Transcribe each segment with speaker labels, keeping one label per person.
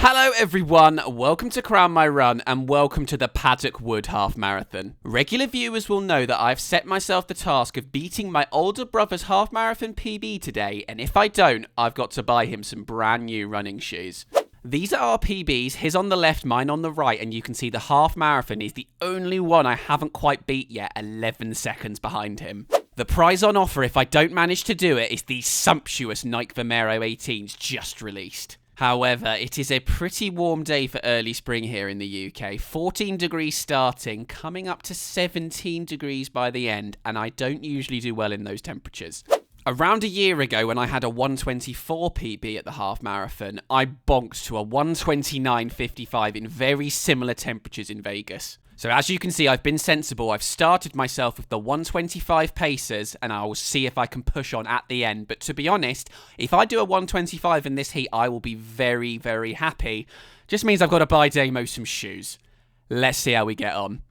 Speaker 1: Hello everyone, welcome to Crown My Run and welcome to the Paddock Wood Half Marathon. Regular viewers will know that I've set myself the task of beating my older brother's half marathon PB today, and if I don't, I've got to buy him some brand new running shoes. These are our PBs, his on the left, mine on the right, and you can see the half marathon is the only one I haven't quite beat yet, 11 seconds behind him. The prize on offer if I don't manage to do it is these sumptuous Nike Vomero 18s just released. However, it is a pretty warm day for early spring here in the UK. 14 degrees starting, coming up to 17 degrees by the end, and I don't usually do well in those temperatures. Around a year ago, when I had a 1:24 PB at the half marathon, I bonked to a 1:29.55 in very similar temperatures in Vegas. So as you can see, I've been sensible. I've started myself with the 1:25 paces, and I will see if I can push on at the end. But to be honest, if I do a 1:25 in this heat, I will be very, very happy. Just means I've got to buy Damo some shoes. Let's see how we get on.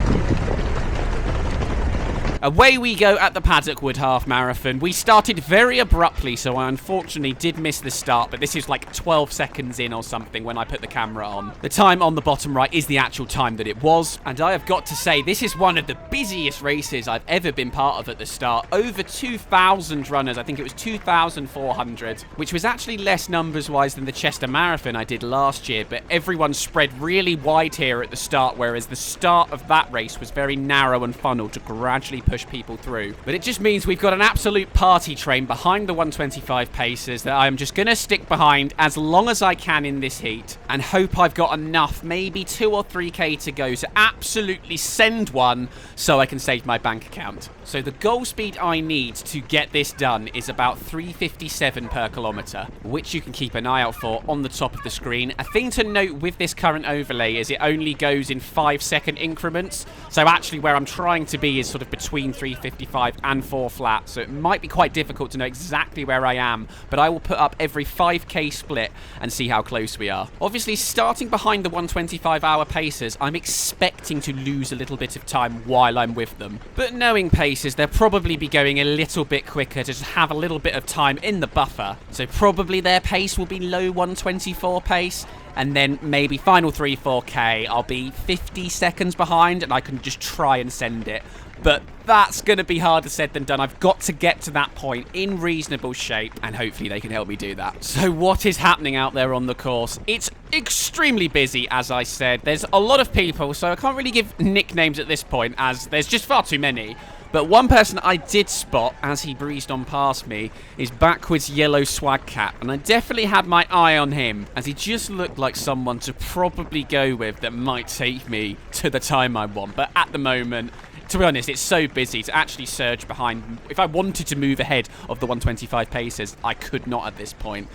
Speaker 1: Away we go at the Paddock Wood Half Marathon. We started very abruptly, so I unfortunately did miss the start, but this is like 12 seconds in or something when I put the camera on. The time on the bottom right is the actual time that it was, and I have got to say, this is one of the busiest races I've ever been part of at the start. Over 2,000 runners, I think it was 2,400, which was actually less numbers-wise than the Chester Marathon I did last year, but everyone spread really wide here at the start, whereas the start of that race was very narrow and funneled to gradually push people through. But it just means we've got an absolute party train behind the 1:25 paces that I'm just going to stick behind as long as I can in this heat and hope I've got enough, maybe 2 or 3k to go, to absolutely send one so I can save my bank account. So the goal speed I need to get this done is about 3:57 per kilometre, which you can keep an eye out for on the top of the screen. A thing to note with this current overlay is it only goes in 5-second increments, so actually where I'm trying to be is sort of between 3:55 and 4 flat, so it might be quite difficult to know exactly where I am, but I will put up every 5k split and see how close we are. Obviously, starting behind the 1:25-hour pacers, I'm expecting to lose a little bit of time while I'm with them, but knowing pacers, they'll probably be going a little bit quicker to just have a little bit of time in the buffer, so probably their pace will be low 1:24 pace, and then maybe final 3-4k I'll be 50 seconds behind and I can just try and send it. But that's going to be harder said than done. I've got to get to that point in reasonable shape, and hopefully they can help me do that. So what is happening out there on the course? It's extremely busy, as I said. There's a lot of people, so I can't really give nicknames at this point, as there's just far too many. But one person I did spot as he breezed on past me is Backwards Yellow Swag Cat, and I definitely had my eye on him, as he just looked like someone to probably go with that might take me to the time I want. But at the moment, to be honest, it's so busy to actually surge behind. If I wanted to move ahead of the 1:25 paces, I could not at this point.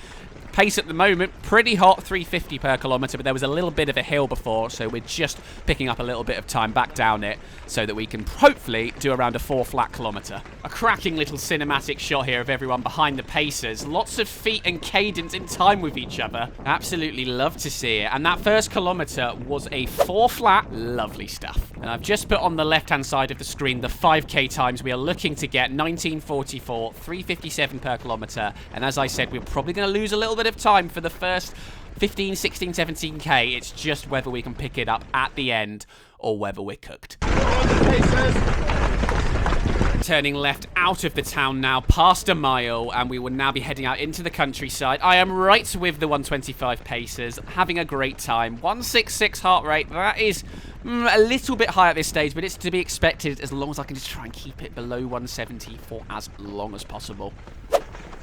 Speaker 1: Pace at the moment, pretty hot, 3:50 per kilometre, but there was a little bit of a hill before, so we're just picking up a little bit of time back down it so that we can hopefully do around a 4 flat kilometre. A cracking little cinematic shot here of everyone behind the pacers. Lots of feet and cadence in time with each other. Absolutely love to see it. And that first kilometre was a 4 flat. Lovely stuff. And I've just put on the left-hand side of the screen the 5k times we are looking to get. 19:44, 3:57 per kilometre. And as I said, we're probably going to lose a little bit of time for the first 15, 16, 17k. It's just whether we can pick it up at the end or whether we're cooked. Turning left out of the town now, past a mile, and we will now be heading out into the countryside. I am right with the 1:25 pacers, having a great time. 166 heart rate, that is a little bit high at this stage, but it's to be expected as long as I can just try and keep it below 170 for as long as possible.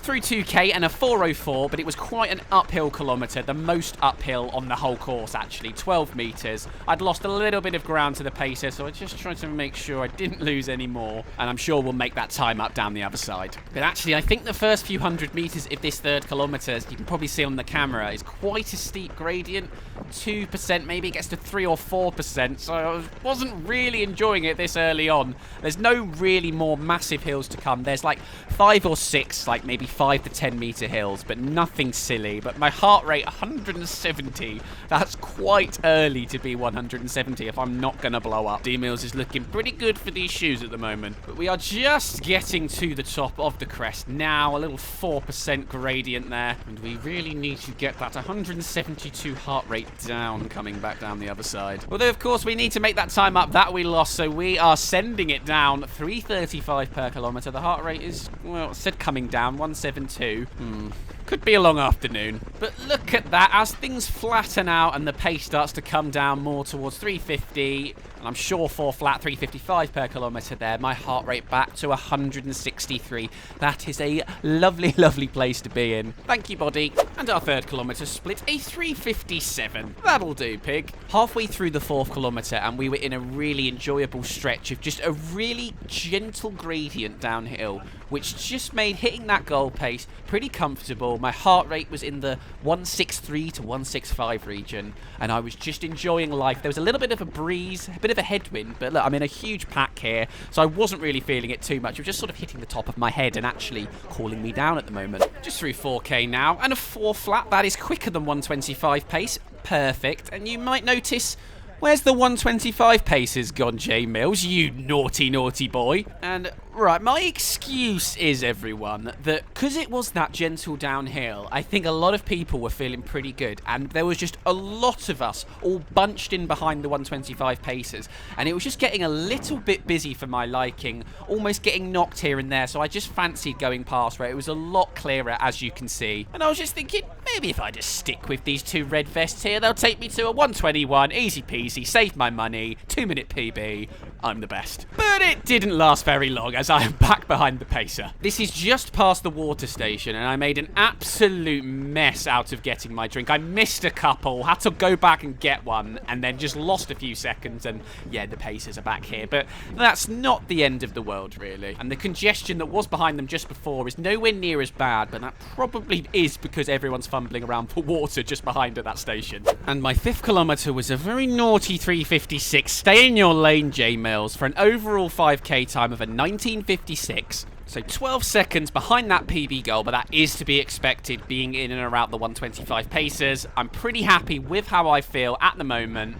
Speaker 1: Through 2k and a 4:04, but it was quite an uphill kilometre, the most uphill on the whole course actually, 12 metres. I'd lost a little bit of ground to the pacer, so I just tried to make sure I didn't lose any more, and I'm sure we'll make that time up down the other side. But actually, I think the first few hundred metres of this third kilometre, you can probably see on the camera, is quite a steep gradient. 2%, maybe it gets to 3 or 4%, so I wasn't really enjoying it this early on. There's no really more massive hills to come. There's like 5 or 6, like maybe 5 to 10 meter hills, but nothing silly. But my heart rate, 170. That's quite early to be 170 if I'm not going to blow up. D-Mills is looking pretty good for these shoes at the moment. But we are just getting to the top of the crest now, a little 4% gradient there. And we really need to get that 172 heart rate down coming back down the other side. Although, of course, we need to make that time up that we lost, so we are sending it down 335 per kilometer. The heart rate is, well, it said coming down, 172. Could be a long afternoon. But look at that, as things flatten out and the pace starts to come down more towards 350, and I'm sure for flat 355 per kilometre there, my heart rate back to 163. That is a lovely, lovely place to be in. Thank you, body. And our third kilometre split, a 357. That'll do, pig. Halfway through the fourth kilometre, and we were in a really enjoyable stretch of just a really gentle gradient downhill, which just made hitting that goal pace pretty comfortable. My heart rate was in the 163 to 165 region, and I was just enjoying life. There was a little bit of a breeze, a bit of a headwind, but look, I'm in a huge pack here, so I wasn't really feeling it too much. It was just sort of hitting the top of my head and actually cooling me down at the moment. Just through 4K now, and a 4 flat. That is quicker than 125 pace. Perfect. And you might notice, where's the 125 paces gone, J Mills, you naughty, naughty boy? And, right, my excuse is, everyone, that because it was that gentle downhill, I think a lot of people were feeling pretty good, and there was just a lot of us all bunched in behind the 125 paces, and it was just getting a little bit busy for my liking, almost getting knocked here and there, so I just fancied going past where it was a lot clearer, as you can see. And I was just thinking, maybe if I just stick with these 2 red vests here, they'll take me to a 121, easy peasy, save my money, 2-minute PB, I'm the best. But it didn't last very long, as I am back behind the pacer. This is just past the water station, and I made an absolute mess out of getting my drink. I missed a couple, had to go back and get one, and then just lost a few seconds, and yeah, the pacers are back here. But that's not the end of the world, really. And the congestion that was behind them just before is nowhere near as bad, but that probably is because everyone's fumbling around for water just behind at that station. And my 5th kilometre was a very naughty 356. Stay in your lane, J Mills, for an overall 5k time of a 1956. So 12 seconds behind that PB goal, but that is to be expected being in and around the 125 paces. I'm pretty happy with how I feel at the moment.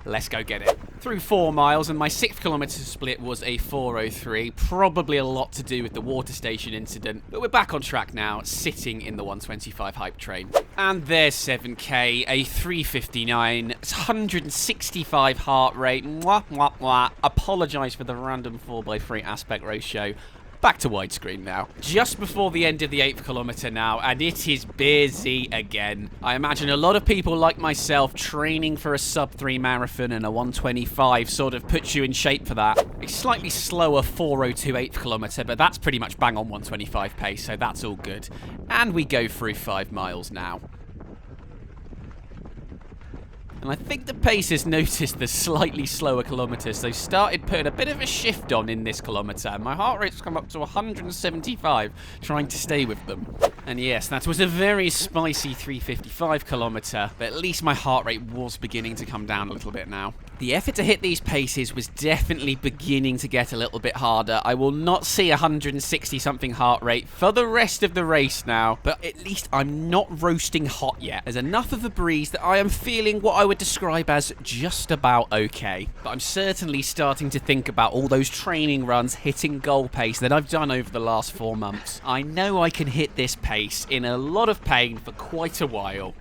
Speaker 1: Let's go get it. Through 4 miles, and my 6th kilometre split was a 4:03. Probably a lot to do with the water station incident, but we're back on track now, sitting in the 125 hype train. And there's 7k, a 3:59. It's 165 heart rate. Mwah, mwah, mwah. Apologise for the random 4:3 aspect ratio. Back to widescreen now. Just before the end of the 8th kilometre now, and it is busy again. I imagine a lot of people like myself training for a sub-3 marathon, and a 125 sort of puts you in shape for that. A slightly slower 4:02 8th kilometre, but that's pretty much bang on 125 pace, so that's all good. And we go through 5 miles now. And I think the pacers noticed the slightly slower kilometres. They started putting a bit of a shift on in this kilometre. And my heart rate's come up to 175, trying to stay with them. And yes, that was a very spicy 3:55 kilometre, but at least my heart rate was beginning to come down a little bit now. The effort to hit these paces was definitely beginning to get a little bit harder. I will not see 160-something heart rate for the rest of the race now, but at least I'm not roasting hot yet. There's enough of a breeze that I am feeling what I would describe as just about okay. But I'm certainly starting to think about all those training runs hitting goal pace that I've done over the last 4 months. I know I can hit this pace in a lot of pain for quite a while.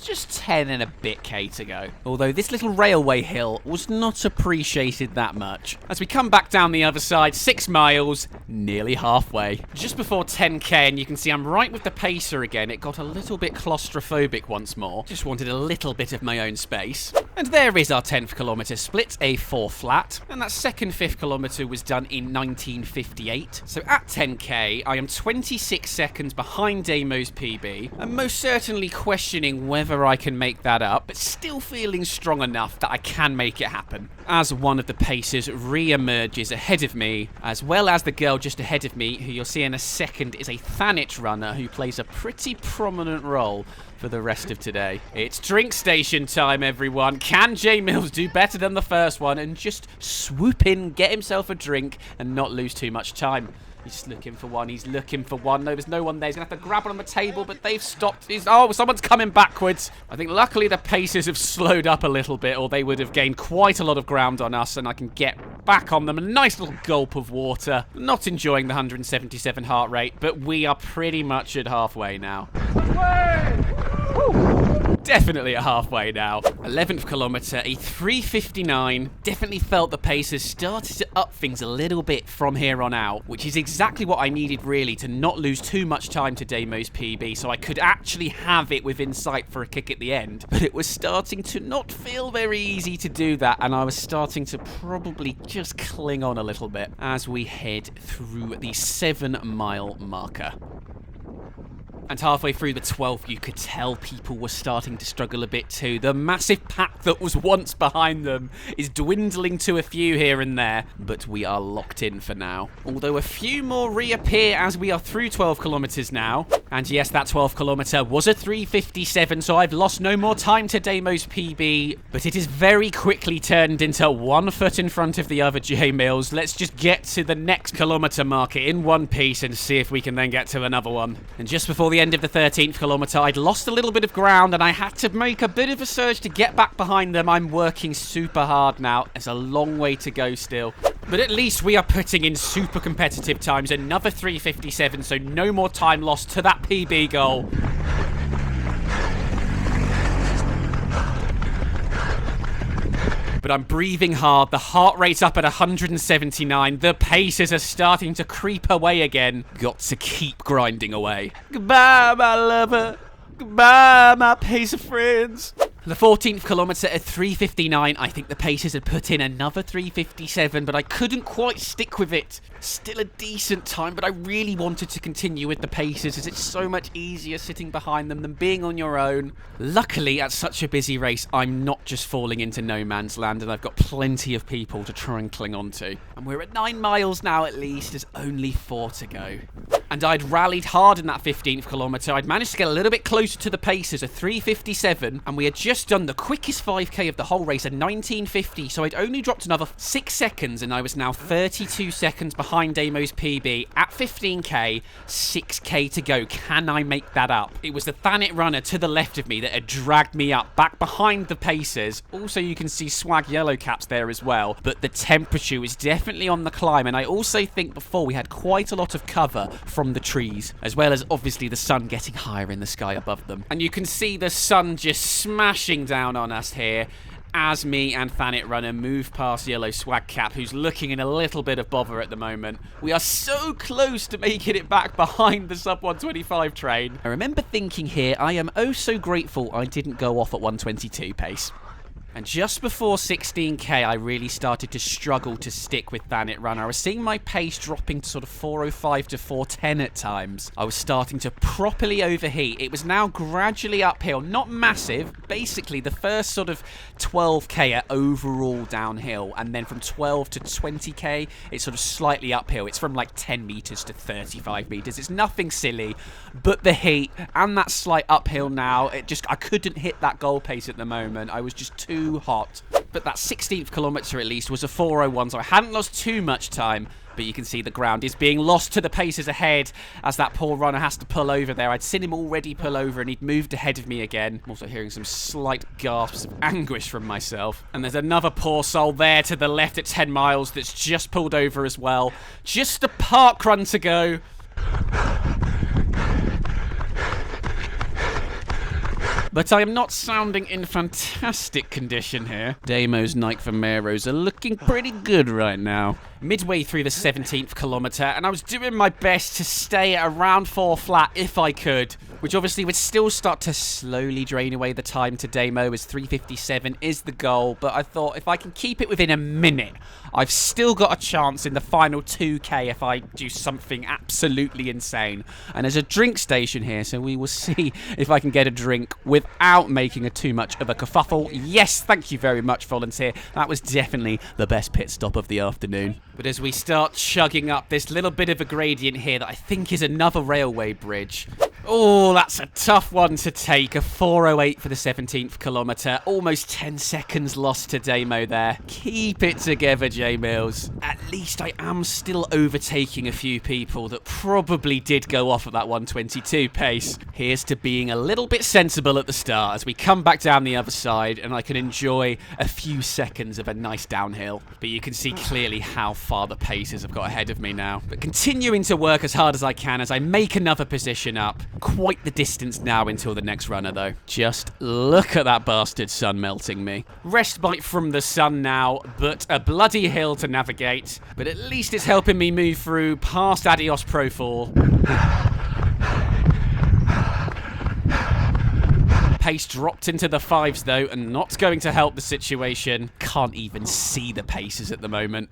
Speaker 1: Just 10 and a bit K to go. Although this little railway hill was not appreciated that much. As we come back down the other side, 6 miles, nearly halfway. Just before 10k, and you can see I'm right with the pacer again. It got a little bit claustrophobic once more. Just wanted a little bit of my own space. And there is our 10th kilometre split, a 4 flat. And that second 5th kilometre was done in 1958. So at 10k, I am 26 seconds behind Damo's PB. And most certainly questioning whether whether I can make that up, but still feeling strong enough that I can make it happen. As one of the pacers re-emerges ahead of me, as well as the girl just ahead of me, who you'll see in a second is a thhe runner who plays a pretty prominent role for the rest of today. It's drink station time, everyone. Can Jay Mills do better than the first one and just swoop in, get himself a drink, and not lose too much time? He's looking for one. He's looking for one. No, there's no one there. He's going to have to grab it on the table, but they've stopped. Oh, someone's coming backwards. I think luckily the pacers have slowed up a little bit, or they would have gained quite a lot of ground on us, and I can get back on them. A nice little gulp of water. Not enjoying the 177 heart rate, but we are pretty much at halfway now. Definitely at halfway now. 11th kilometre, a 3:59. Definitely felt the pacers started to up things a little bit from here on out, which is exactly what I needed really to not lose too much time to Damo's PB, so I could actually have it within sight for a kick at the end. But it was starting to not feel very easy to do that, and I was starting to probably just cling on a little bit as we head through the 7-mile marker. And halfway through the 12th, you could tell people were starting to struggle a bit too. The massive pack that was once behind them is dwindling to a few here and there, but we are locked in for now. Although a few more reappear as we are through 12 kilometres now. And yes, that 12th kilometre was a 3:57, so I've lost no more time to Damo's PB, but it is very quickly turned into one foot in front of the other, Jay Mills. Let's just get to the next kilometre marker in one piece and see if we can then get to another one. And just before the end of the 13th kilometre, I'd lost a little bit of ground and I had to make a bit of a surge to get back behind them. I'm working super hard now. There's a long way to go still. But at least we are putting in super competitive times. Another 3:57, so no more time lost to that PB goal. But I'm breathing hard. The heart rate's up at 179. The paces are starting to creep away again. Got to keep grinding away. Goodbye, my lover. Goodbye, my pacer friends. The 14th kilometre at 3:59, I think the pacers had put in another 3:57, but I couldn't quite stick with it. Still a decent time, but I really wanted to continue with the pacers as it's so much easier sitting behind them than being on your own. Luckily, at such a busy race, I'm not just falling into no man's land, and I've got plenty of people to try and cling on to. And we're at 9 miles now at least, there's only 4 to go. And I'd rallied hard in that 15th kilometre. I'd managed to get a little bit closer to the pacers, a 3:57, and we had just done the quickest 5k of the whole race, a 19:50, so I'd only dropped another 6 seconds, and I was now 32 seconds behind Damo's PB at 15k, 6k to go. Can I make that up? It was the thhe runner to the left of me that had dragged me up, back behind the pacers. Also, you can see swag yellow caps there as well, but the temperature was definitely on the climb, and I also think before we had quite a lot of cover from the trees, as well as obviously the sun getting higher in the sky above them. And you can see the sun just smashing down on us here as me and thhe runner move past yellow swag cap, who's looking in a little bit of bother at the moment. We are so close to making it back behind the sub 125 train. I remember thinking here, I am oh so grateful I didn't go off at 122 pace. And just before 16k, I really started to struggle to stick with thhe runner. I was seeing my pace dropping to sort of 4:05 to 4:10 at times. I was starting to properly overheat. It was now gradually uphill, not massive. Basically, the first sort of 12k are overall downhill, and then from 12 to 20k, it's sort of slightly uphill. It's from like 10 meters to 35 meters. It's nothing silly, but the heat and that slight uphill now, I couldn't hit that goal pace at the moment. I was just too hot. But that 16th kilometre at least was a 4:01, so I hadn't lost too much time. But you can see the ground is being lost to the pacers ahead as that poor runner has to pull over there. I'd seen him already pull over and he'd moved ahead of me again. I'm also hearing some slight gasps of anguish from myself. And there's another poor soul there to the left at 10 miles that's just pulled over as well. Just a park run to go. But I am not sounding in fantastic condition here. Damo's Nike Vomeros are looking pretty good right now. Midway through the 17th kilometre, and I was doing my best to stay at around 4 flat if I could. which obviously would still start to slowly drain away the time to Damo, as 3:57 is the goal. But I thought if I can keep it within a minute, I've still got a chance in the final 2K if I do something absolutely insane. And there's a drink station here, so we will see if I can get a drink without making too much of a kerfuffle. Yes, thank you very much, volunteer. That was definitely the best pit stop of the afternoon. But as we start chugging up this little bit of a gradient here that I think is another railway bridge. Oh, that's a tough one to take. A 4:08 for the 17th kilometre. Almost 10 seconds lost to Damo there. Keep it together, J-Mills. At least I am still overtaking a few people that probably did go off at that 1:22 pace. Here's to being a little bit sensible at the start as we come back down the other side and I can enjoy a few seconds of a nice downhill. But you can see clearly how far the paces have got ahead of me now. But continuing to work as hard as I can as I make another position up. Quite the distance now until the next runner, though. Just look at that bastard sun melting me. Respite from the sun now, but a bloody hill to navigate. But at least it's helping me move through past Adios Pro 4. Pace dropped into the 5s, though, and not going to help the situation. Can't even see the paces at the moment.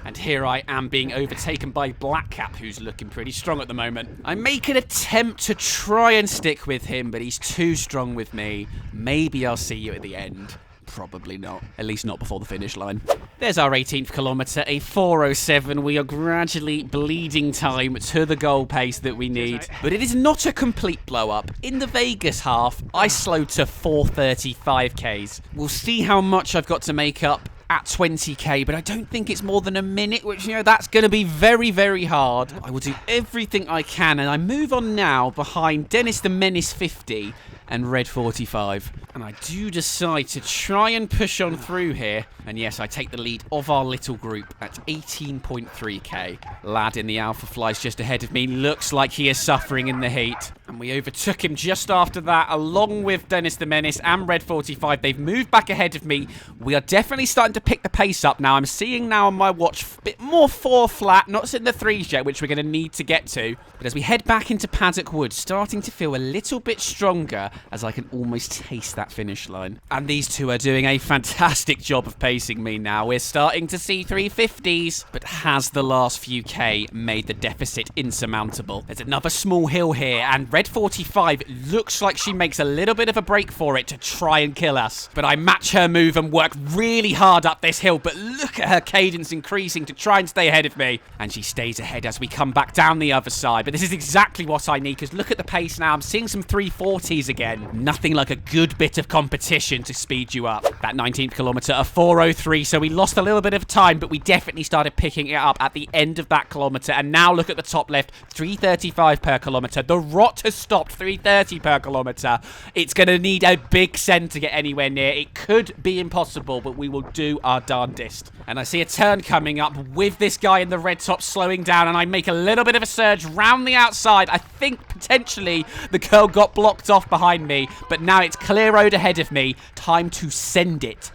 Speaker 1: And here I am being overtaken by Blackcap, who's looking pretty strong at the moment. I make an attempt to try and stick with him, but he's too strong with me. Maybe I'll see you at the end. Probably not. At least not before the finish line. There's our 18th kilometre, a 4:07. We are gradually bleeding time to the goal pace that we need. But it is not a complete blow-up. In the Vegas half, I slowed to 4:35 Ks. We'll see how much I've got to make up at 20k, but I don't think it's more than a minute, which, that's going to be very, very hard. I will do everything I can, and I move on now behind Dennis the Menace 50 and Red 45. And I do decide to try and push on through here. And yes, I take the lead of our little group at 18.3k. Lad in the Alpha Flies just ahead of me. Looks like he is suffering in the heat. And we overtook him just after that, along with Dennis the Menace and Red 45. They've moved back ahead of me. We are definitely starting to pick the pace up now. I'm seeing now on my watch a bit more 4 flat, not in the 3s yet, which we're going to need to get to. But as we head back into Paddock Wood, starting to feel a little bit stronger as I can almost taste that finish line. And these two are doing a fantastic job of pacing me now. We're starting to see 350s, but has the last few K made the deficit insurmountable? There's another small hill here, and Red 45 looks like she makes a little bit of a break for it to try and kill us. But I match her move and work really hard up this hill, but look at her cadence increasing to try and stay ahead of me. And she stays ahead as we come back down the other side. But this is exactly what I need, because look at the pace now. I'm seeing some 340s again. Nothing like a good bit of competition to speed you up. That 19th kilometre, a 4:03, so we lost a little bit of time, but we definitely started picking it up at the end of that kilometre. And now look at the top left, 3:35 per kilometre. The rot has stopped, 3:30 per kilometre. It's going to need a big send to get anywhere near. It could be impossible, but we will do our darndest. And I see a turn coming up with this guy in the red top slowing down, and I make a little bit of a surge round the outside. I think potentially the girl got blocked off behind me, but now it's clear road ahead of me. Time to send it.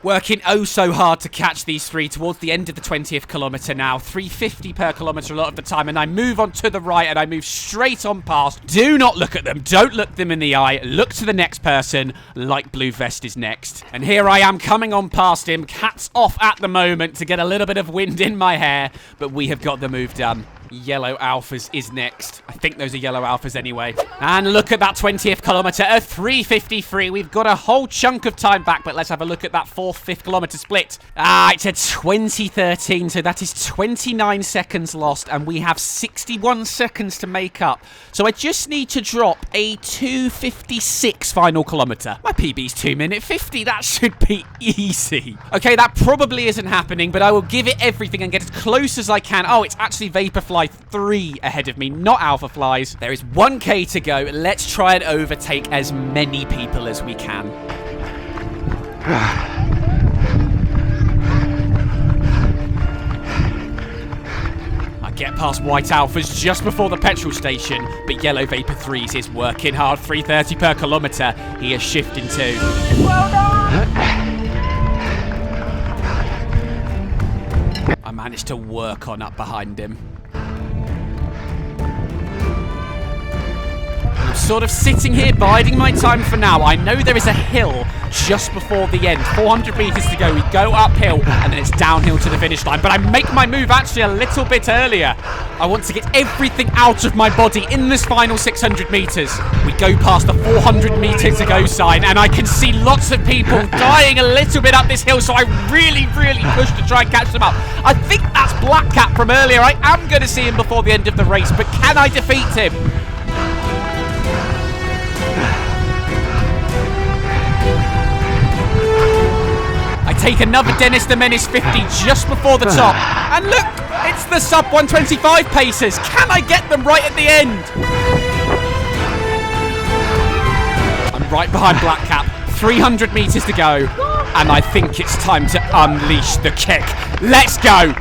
Speaker 1: Working oh so hard to catch these three towards the end of the 20th kilometre now. 350 per kilometre a lot of the time. And I move on to the right and I move straight on past. Do not look at them. Don't look them in the eye. Look to the next person. Light blue vest is next. And here I am coming on past him. Cat's off at the moment to get a little bit of wind in my hair. But we have got the move done. Yellow Alphas is next. I think those are yellow Alphas anyway. And look at that 20th kilometre, a 3:53. We've got a whole chunk of time back, but let's have a look at that 4th, 5th kilometre split. It's a 20:13, so that is 29 seconds lost, and we have 61 seconds to make up. So I just need to drop a 2:56 final kilometre. My PB's 2:50. That should be easy. Okay, that probably isn't happening, but I will give it everything and get as close as I can. Oh, it's actually Vaporfly 3 ahead of me, not Alpha Flies. There is 1k to go. Let's try and overtake as many people as we can. I get past white Alphas just before the petrol station, but yellow Vapor 3s is working hard. 3:30 per kilometre. He is shifting too. Well done! I managed to work on up behind him. I'm sort of sitting here biding my time for now. I know there is a hill just before the end. 400 meters to go. We go uphill and then it's downhill to the finish line. But I make my move actually a little bit earlier. I want to get everything out of my body in this final 600 meters. We go past the 400 meters to go sign and I can see lots of people dying a little bit up this hill. So I really push to try and catch them up. I think that's Black Cat from earlier. I am going to see him before the end of the race, but can I defeat him? Take another Dennis the Menace 50 just before the top. And look, it's the sub 125 pacers. Can I get them right at the end? I'm right behind Black Cap. 300 meters to go. And I think it's time to unleash the kick. Let's go.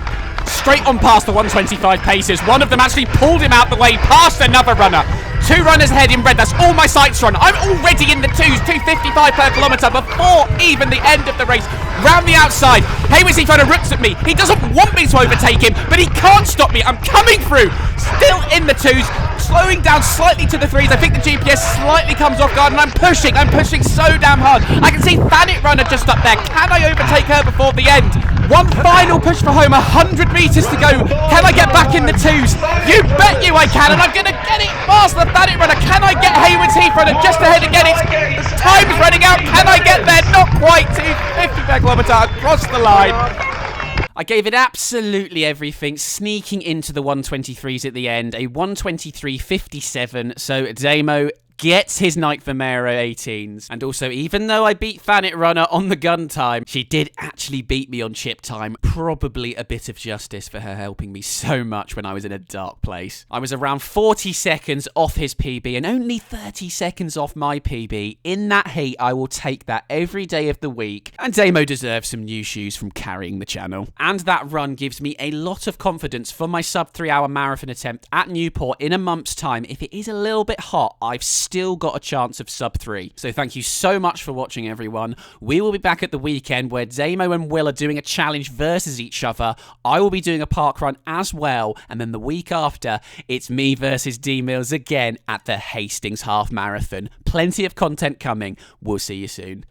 Speaker 1: Straight on past the 125 pacers. One of them actually pulled him out the way past another runner. 2 runners ahead in red. That's all my sights are on. I'm already in the 2s, 255 per kilometre before even the end of the race. Round the outside. Haywood's in front of looks at me. He doesn't want me to overtake him, but he can't stop me. I'm coming through. Still in the 2s. Slowing down slightly to the 3s. I think the GPS slightly comes off guard, and I'm pushing. I'm pushing so damn hard. I can see Thanit Runner just up there. Can I overtake her before the end? One final push for home. 100 meters to go. Can I get back in the 2s? You bet you I can, and I'm going to get it past the Thanit Runner. Can I get Haywood's Heath Runner just ahead again? It's time's running out. Can I get there? Not quite. 250 per kilometre across the line. I gave it absolutely everything, sneaking into the 123s at the end, a 123.57, so Damo gets his Nike Vomero 18s. And also, even though I beat Thanit Runner on the gun time, she did actually beat me on chip time. Probably a bit of justice for her helping me so much when I was in a dark place. I was around 40 seconds off his PB and only 30 seconds off my PB. In that heat, I will take that every day of the week. And Damo deserves some new shoes from carrying the channel. And that run gives me a lot of confidence for my sub 3 hour marathon attempt at Newport in a month's time. If it is a little bit hot, I've still got a chance of sub 3. So thank you so much for watching, everyone. We will be back at the weekend where Damo and Will are doing a challenge versus each other. I will be doing a park run as well. And then the week after, it's me versus D-Mills again at the Hastings Half Marathon. Plenty of content coming. We'll see you soon.